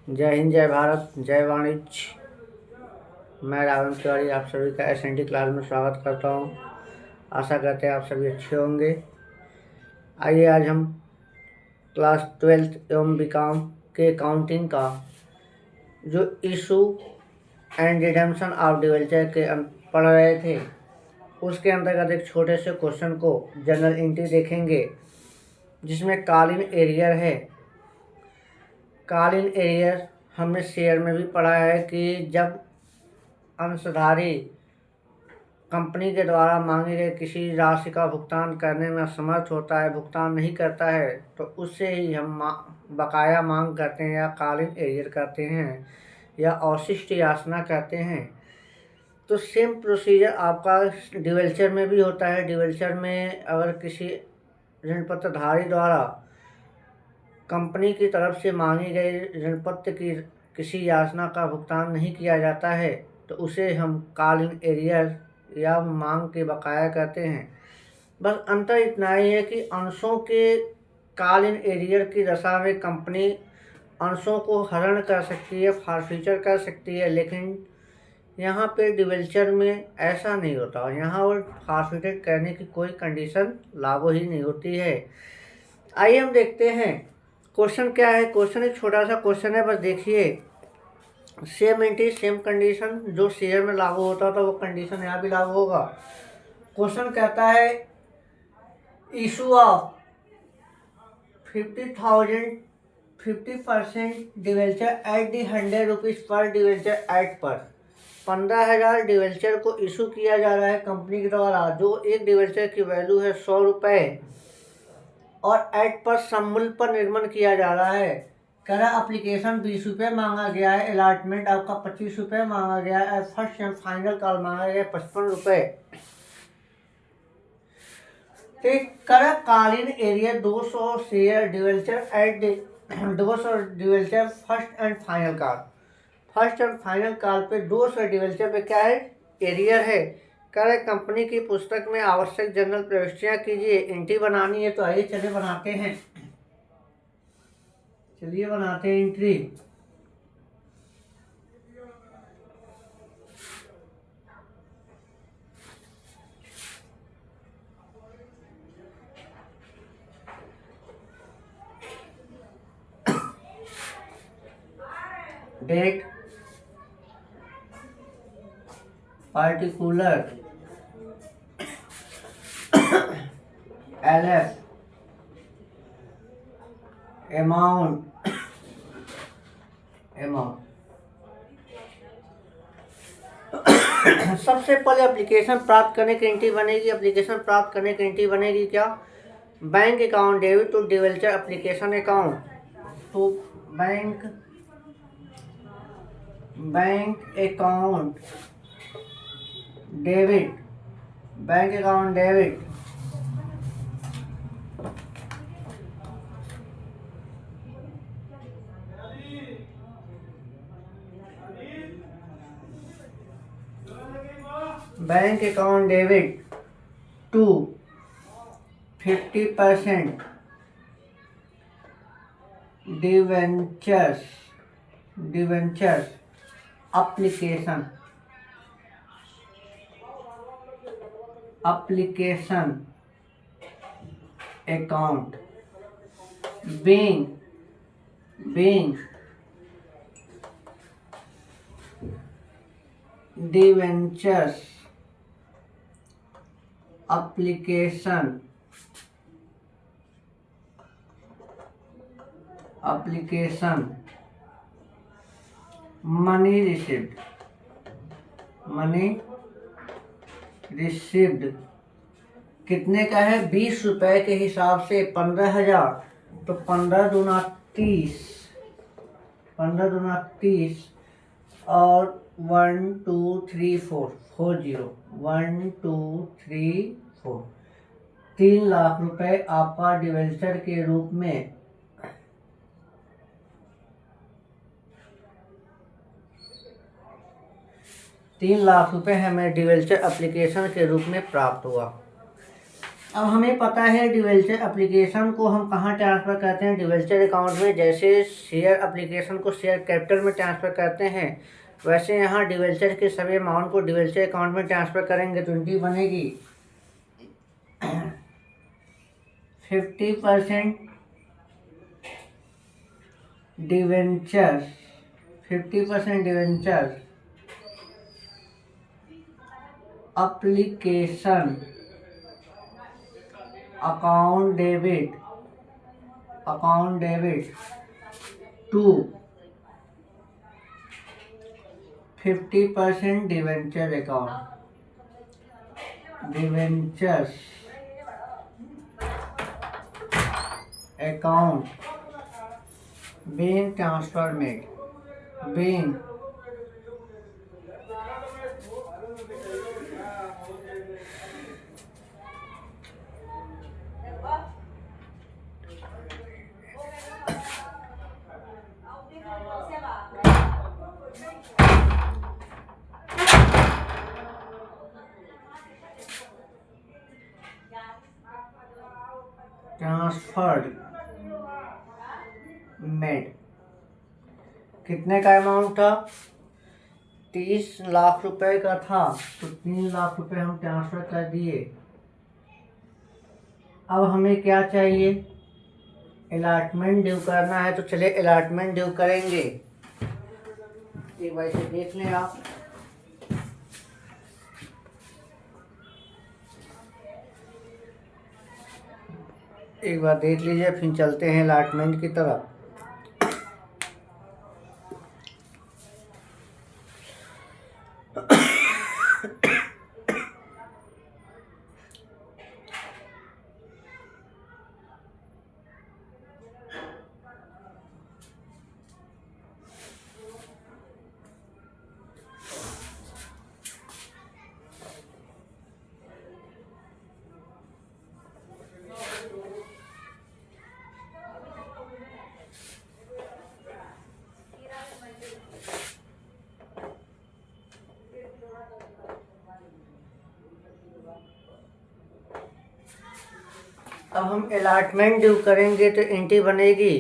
जय हिंद, जय भारत, जय वाणिज्य। मैं रावण तिवारी आप सभी का एसएनडी क्लास में स्वागत करता हूं। आशा करते हैं आप सभी अच्छे होंगे। आइए आज हम क्लास 12th एवं बीकॉम के अकाउंटिंग का जो issue and redemption of debenture के पढ़ रहे थे, उसके अंतर्गत एक छोटे से क्वेश्चन को जनरल एंट्री देखेंगे, जिसमें कॉलिंग एरियर है। कॉलिंग एरियर हमने शेयर में भी पढ़ा है कि जब अंशधारी कंपनी के द्वारा मांगी गई किसी राशि का भुगतान करने में असमर्थ होता है, भुगतान नहीं करता है, तो उससे ही हम बकाया मांग करते हैं या कॉलिंग एरियर करते हैं या अवशिष्ट याचना करते हैं। तो सेम प्रोसीजर आपका डिवेंचर में भी होता है। डिवेंचर में अगर किसी ऋणपत्रधारी द्वारा कंपनी की तरफ से मांगी गई ऋणपत्र की किसी याचना का भुगतान नहीं किया जाता है, तो उसे हम कॉलिंग एरियर या मांग के बकाया कहते हैं। बस अंतर इतना ही है कि अंशों के कॉलिंग एरियर की दशा में कंपनी अंशों को हरण कर सकती है, फॉरफीचर कर सकती है, लेकिन यहाँ पे डिवेंचर में ऐसा नहीं होता। यहाँ वो फॉरफीचर करने की कोई कंडीशन लागू ही नहीं होती है। आइए हम देखते हैं क्वेश्चन क्या है। क्वेश्चन एक छोटा सा क्वेश्चन है, बस देखिए। सेम एंट्री सेम कंडीशन जो शेयर में लागू होता था वो कंडीशन यहाँ भी लागू होगा। क्वेश्चन कहता है issue of 50% debenture at the 100 rupees पर डिवेंचर एट पर। 15,000 डिवेंचर को इशू किया जा रहा है कंपनी के द्वारा, जो एक डिवेंचर की वैल्यू है 100 रुपये, और एट पर सममूल्य पर निर्माण किया जा रहा है। कह रहा एप्लीकेशन 20 रुपये मांगा गया है, अलॉटमेंट आपका 25 रुपये मांगा गया है, फर्स्ट एंड फाइनल कॉल मांगा गया है 55 रुपये। कर calling arrear 200 share debenture at 200 debenture first and final call. First and final call पे 200 डिवेंचर पे क्या है, एरियर है। कह रहे कंपनी की पुस्तक में आवश्यक जनरल प्रविष्टियां कीजिए। एंट्री बनानी है तो आइए चलिए बनाते हैं। चलिए बनाते हैं entry. Date, particular, LF, amount, सबसे पहले एप्लीकेशन प्राप्त करने की एंट्री बनेगी। एप्लीकेशन प्राप्त करने की एंट्री बनेगी क्या, bank account debit to debenture application account. तो bank account debit, bank account debit bank account debit to 50% debentures application account being debentures application money received कितने का है, 20 रुपए के हिसाब से 15,000, तो 15 दूना 30, 15 दूना 30 और 1 2 3 4 40 1 2 3 4 3 लाख रुपए आपका डिवेंचर के रूप में 3 लाख रुपए हमें डिवेंचर एप्लीकेशन के रूप में प्राप्त हुआ। अब हमें पता है डिवेंचर एप्लीकेशन को हम कहाँ ट्रांसफ़र करते हैं, डिवेंचर अकाउंट में। जैसे शेयर एप्लीकेशन को शेयर कैपिटल में ट्रांसफ़र करते हैं, वैसे यहाँ डिवेंचर के सभी अमाउंट को डिवेंचर अकाउंट में ट्रांसफ़र करेंगे तो एंट्री बनेगी 50% debenture, 50% debenture application account debit to 50% debenture account being transfer made, being transferred made। कितने का अमाउंट था, 30 लाख रुपए का था, तो 3 लाख रुपए हम ट्रांसफ़र कर दिए। अब हमें क्या चाहिए, अलॉटमेंट ड्यू करना है, तो चलिए अलॉटमेंट ड्यू करेंगे। एक बार इसे देख लें आप। एक बार देख लीजिए, फिर चलते हैं अलॉटमेंट की तरफ। अब हम अलॉटमेंट ड्यू करेंगे तो एंट्री बनेगी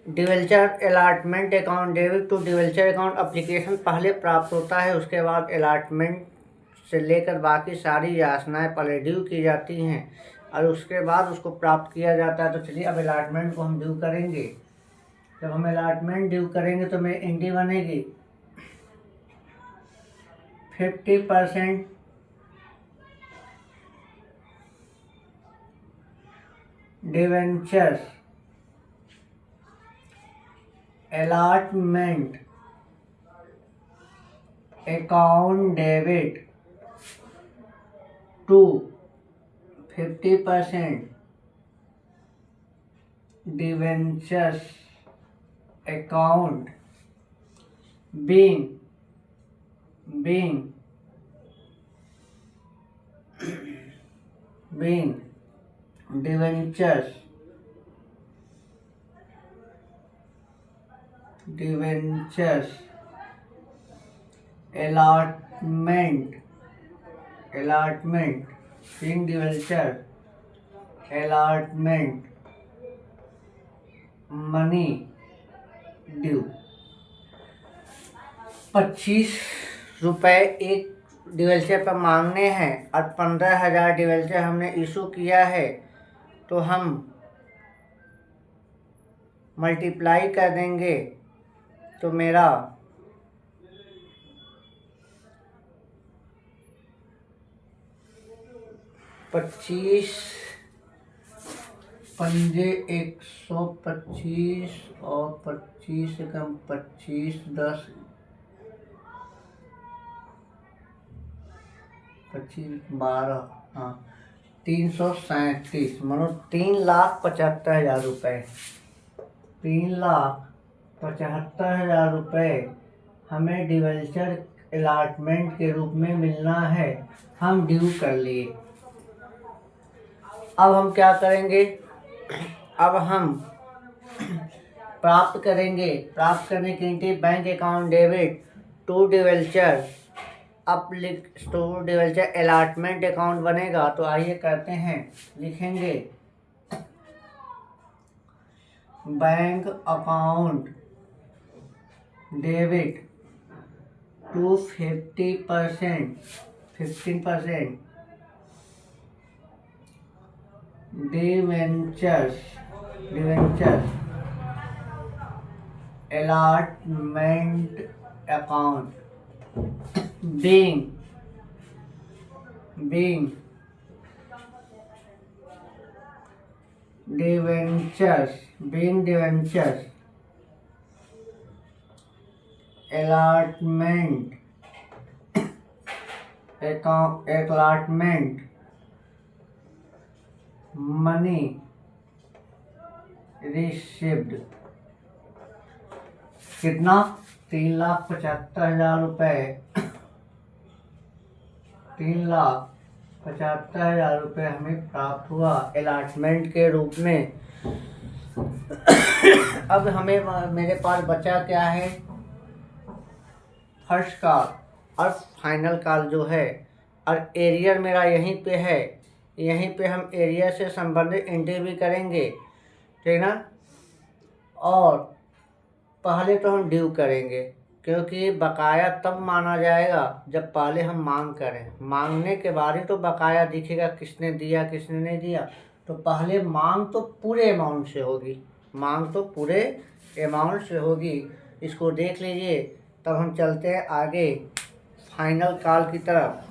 debenture allotment account debit to debenture account application पहले प्राप्त होता है, उसके बाद अलॉटमेंट से लेकर बाकी सारी याचनाएं पहले ड्यू की जाती हैं और उसके बाद उसको प्राप्त किया जाता है। तो चलिए अब अलॉटमेंट को हम ड्यू करेंगे। जब हम अलॉटमेंट ड्यू करेंगे तो मेरी एंट्री बनेगी 50% debenture allotment account debit to 50% debenture account being debentures allotment being debenture allotment money due 25 रुपये एक डिवेंचर पर मांगने हैं और 15,000 डिवेंचर हमने इशू किया है, तो हम मल्टीप्लाई कर देंगे तो मेरा 25 पंजे 125 और 25 से कम 25 10 25 12 हाँ 337 मानो 3,75,000 रुपये 3,75,000 रुपये हमें डिवेंचर अलॉटमेंट के रूप में मिलना है। हम ड्यू कर लिए। अब हम क्या करेंगे, अब हम प्राप्त करेंगे। प्राप्त करने की entry bank account debit to debenture अब स्टोर डिवेंचर अलॉटमेंट अकाउंट बनेगा। तो आइए करते हैं, लिखेंगे bank account debit to 15% debentures allotment account being debentures allotment money received। कितना? 3,75,000 रुपये। 3,75,000 रुपये हमें प्राप्त हुआ अलॉटमेंट के रूप में। अब हमें मेरे पास बचा क्या है? फर्स्ट कॉल और फाइनल कॉल जो है, और एरियर मेरा यहीं पे है। यहीं पे हम एरिया से संबंधित एंट्री भी करेंगे, ठीक ना। और पहले तो हम ड्यू करेंगे, क्योंकि बकाया तब माना जाएगा जब पहले हम मांग करें। मांगने के बाद ही तो बकाया दिखेगा, किसने दिया किसने नहीं दिया। तो पहले मांग तो पूरे अमाउंट से होगी, इसको देख लीजिए। तब हम चलते हैं आगे फाइनल कॉल की तरफ।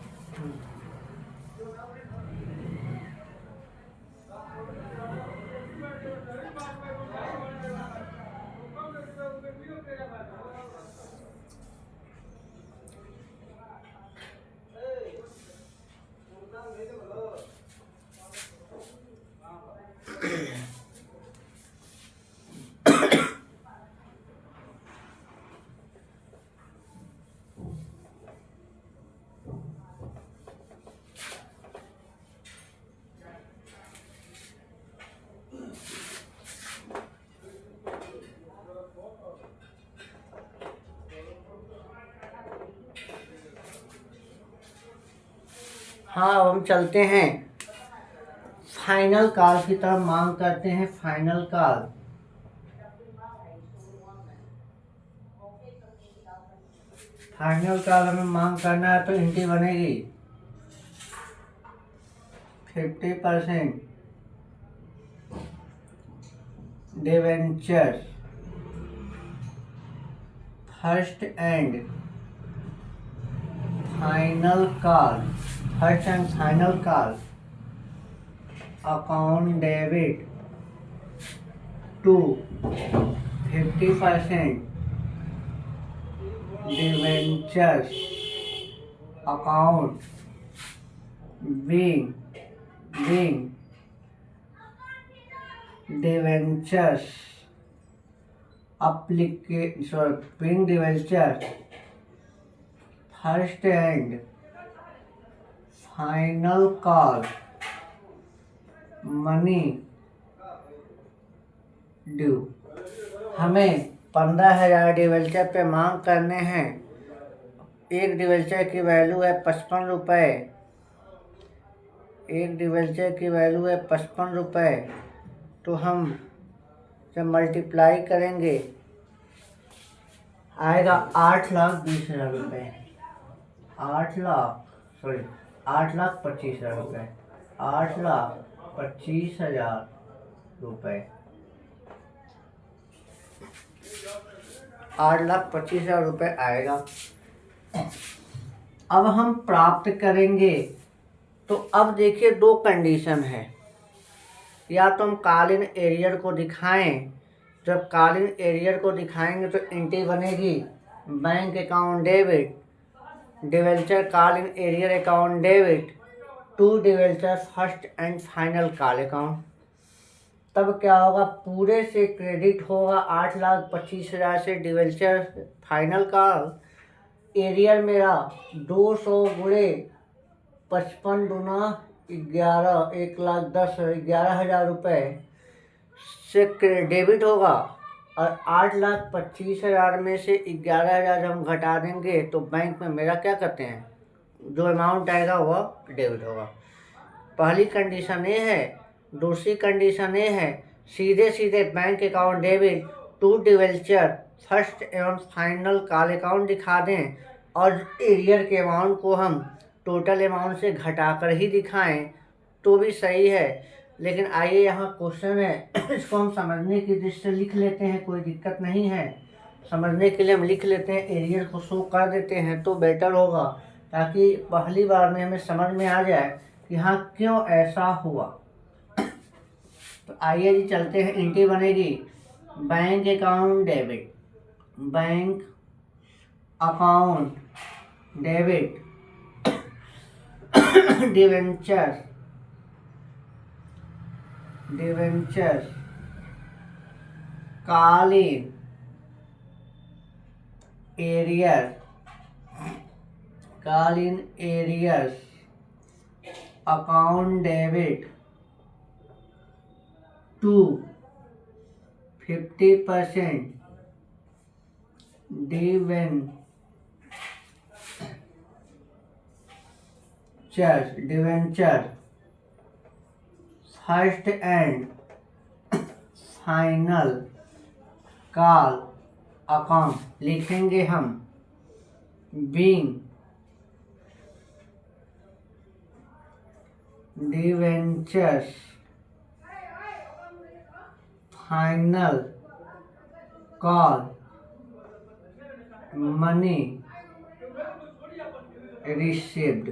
हाँ, अब हम चलते हैं फाइनल कॉल की तरफ। मांग करते हैं फाइनल कॉल। हमें मांग करना है, तो एंट्री बनेगी 50% debentures first and final call account debit to 50% debentures account being debentures being debentures first and final call money due। हमें 15,000 डिवेंचर पे मांग करने हैं। एक डिवेंचर की वैल्यू है 55 रुपये। तो हम जब मल्टीप्लाई करेंगे आएगा 8,20,000 रुपये। 8,25,000 रुपये। 8,25,000 रुपये। 8,25,000 रुपये आएगा। अब हम प्राप्त करेंगे। तो अब देखिए, दो कंडीशन है। या तो हम कॉलिंग एरियर को दिखाएं। जब कॉलिंग एरियर को दिखाएंगे तो एंट्री बनेगी bank account debit debenture calling arrear account debit to debenture first and final call account. तब क्या होगा? पूरे से क्रेडिट होगा 8,25,000 से डिवेंचर फाइनल कॉल। एरियर मेरा 200 गुणे 55 दूना 11, 11,10,000 रुपये से डेबिट होगा। और 8,25,000 में से 11,000 हम घटा देंगे तो बैंक में मेरा क्या कहते हैं, जो अमाउंट आएगा वह डेबिट होगा। पहली कंडीशन ये है। दूसरी कंडीशन ये है, सीधे सीधे bank account debit to debenture first एवं फाइनल कॉल अकाउंट दिखा दें और एरियर के अमाउंट को हम टोटल अमाउंट से घटाकर ही दिखाएं तो भी सही है। लेकिन आइए यहाँ क्वेश्चन है, इसको हम समझने की दृष्टि से लिख लेते हैं, कोई दिक्कत नहीं है। समझने के लिए हम लिख लेते हैं, एरियर को शो कर देते हैं तो बेटर होगा, ताकि पहली बार में हमें समझ में आ जाए कि हाँ क्यों ऐसा हुआ। तो आइए जी चलते हैं। एंट्री बनेगी bank account debit, bank account debit debenture call in arrears account debit to 50% debenture first and final call account लिखेंगे हम being debentures final call money received.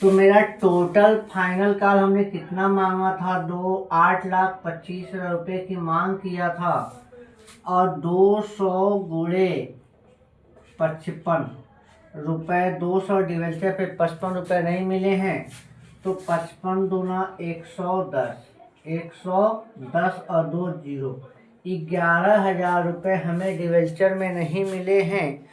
तो मेरा टोटल फाइनल कॉल हमने कितना मांगा था, 8,25,000 रुपये की मांग किया था और 200 गुणे 55 रुपये, 200 डिवेंचर पे 55 रुपये नहीं मिले हैं तो 55 दूना 110 और 2 जीरो, 11,000 रुपये हमें डिवेंचर में नहीं मिले हैं,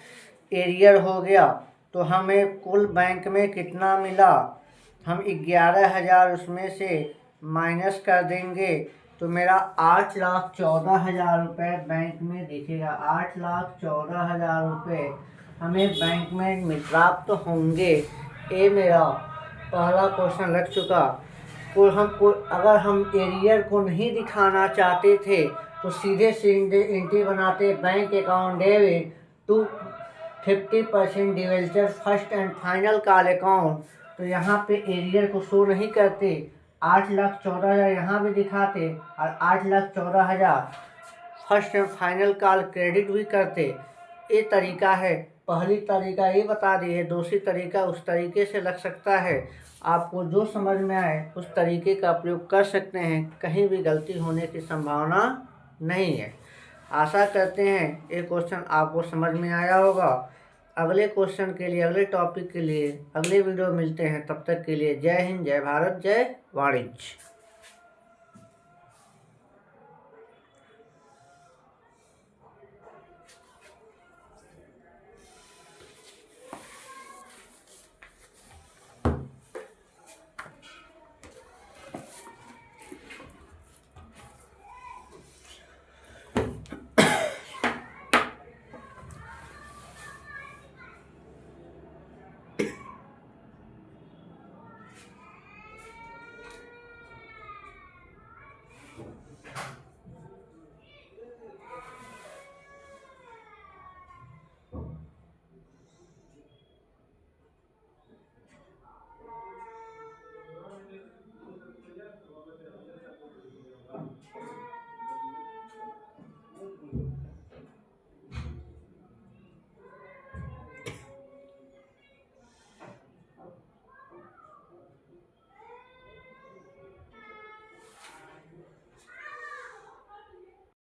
एरियर हो गया। तो हमें कुल बैंक में कितना मिला, हम 11,000 उसमें से माइनस कर देंगे तो मेरा 8,14,000 रुपये बैंक में दिखेगा। 8,14,000 रुपये हमें बैंक में प्राप्त होंगे। ये मेरा पहला क्वेश्चन लग चुका। अगर हम एरियर को नहीं दिखाना चाहते थे तो सीधे सीधे एंट्री बनाते bank account debit to 50% debenture first and final call account. तो यहाँ पे एरियर को शो नहीं करते, 8,14,000 यहाँ भी दिखाते और 8,14,000 first and final call credit भी करते। ये तरीका है। पहली तरीका ये बता दी है, दूसरी तरीका उस तरीके से लग सकता है। आपको जो समझ में आए उस तरीके का प्रयोग कर सकते हैं, कहीं भी गलती होने की संभावना नहीं है। आशा करते हैं ये क्वेश्चन आपको समझ में आया होगा। अगले क्वेश्चन के लिए, अगले टॉपिक के लिए अगले वीडियो मिलते हैं। तब तक के लिए जय हिंद, जय भारत, जय वाणिज्य।